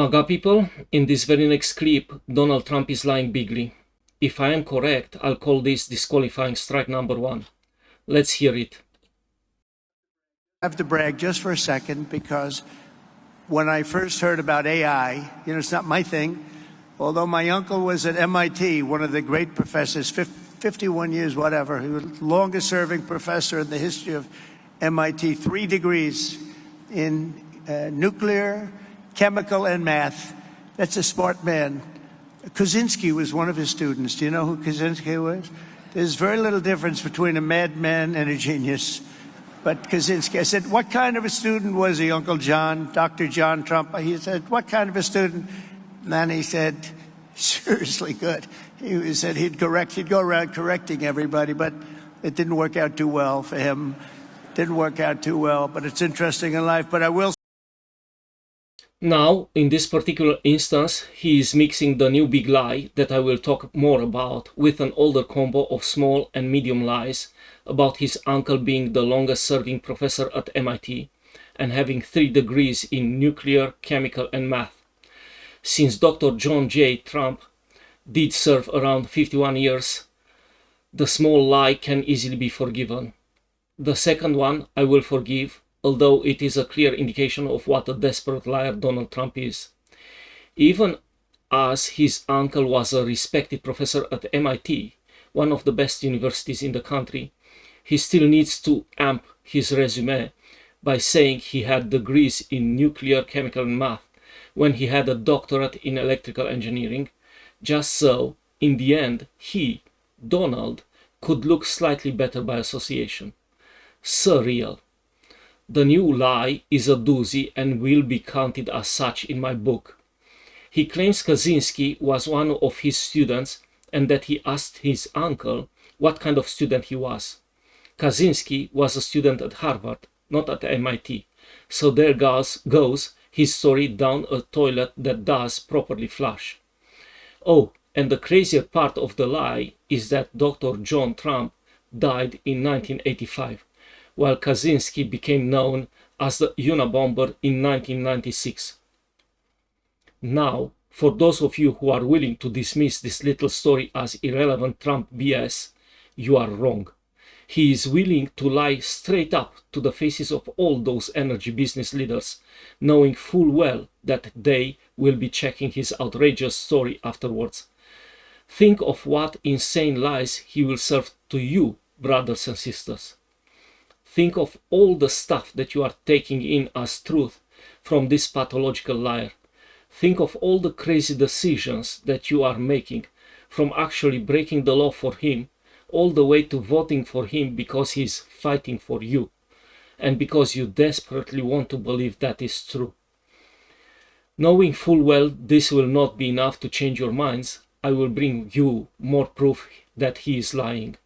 MAGA people, in this very next clip, Donald Trump is lying bigly. If I am correct, I'll call this disqualifying strike number 1. Let's hear it. I have to brag just for a second because when I first heard about AI, it's not my thing, although my uncle was at MIT, one of the great professors, 51 years, whatever. He was the longest serving professor in the history of MIT, 3 degrees in nuclear, chemical, and math. That's a smart man. Kaczynski was one of his students. Do you know who Kaczynski was? There's very little difference between a madman and a genius. But Kaczynski, I said, what kind of a student was he, Uncle John, Dr. John Trump? He said, what kind of a student? And then he said, seriously good. He said he'd go around correcting everybody, but it didn't work out too well for him. Didn't work out too well, but it's interesting in life. But I will. Now, in this particular instance, he is mixing the new big lie that I will talk more about with an older combo of small and medium lies about his uncle being the longest serving professor at MIT and having 3 degrees in nuclear, chemical, and math. Since Dr. John J. Trump did serve around 51 years, the small lie can easily be forgiven. The second one I will forgive, although it is a clear indication of what a desperate liar Donald Trump is. Even as his uncle was a respected professor at MIT, one of the best universities in the country, he still needs to amp his resume by saying he had degrees in nuclear, chemical, and math when he had a doctorate in electrical engineering, just so, in the end, he, Donald, could look slightly better by association. Surreal. The new lie is a doozy and will be counted as such in my book. He claims Kaczynski was one of his students and that he asked his uncle what kind of student he was. Kaczynski was a student at Harvard, not at MIT, so there goes his story down a toilet that does properly flush. Oh, and the crazier part of the lie is that Dr. John Trump died in 1985, while Kaczynski became known as the Unabomber in 1996. Now, for those of you who are willing to dismiss this little story as irrelevant Trump BS, you are wrong. He is willing to lie straight up to the faces of all those energy business leaders, knowing full well that they will be checking his outrageous story afterwards. Think of what insane lies he will serve to you, brothers and sisters. Think of all the stuff that you are taking in as truth from this pathological liar. Think of all the crazy decisions that you are making, from actually breaking the law for him, all the way to voting for him because he's fighting for you, and because you desperately want to believe that is true. Knowing full well this will not be enough to change your minds, I will bring you more proof that he is lying.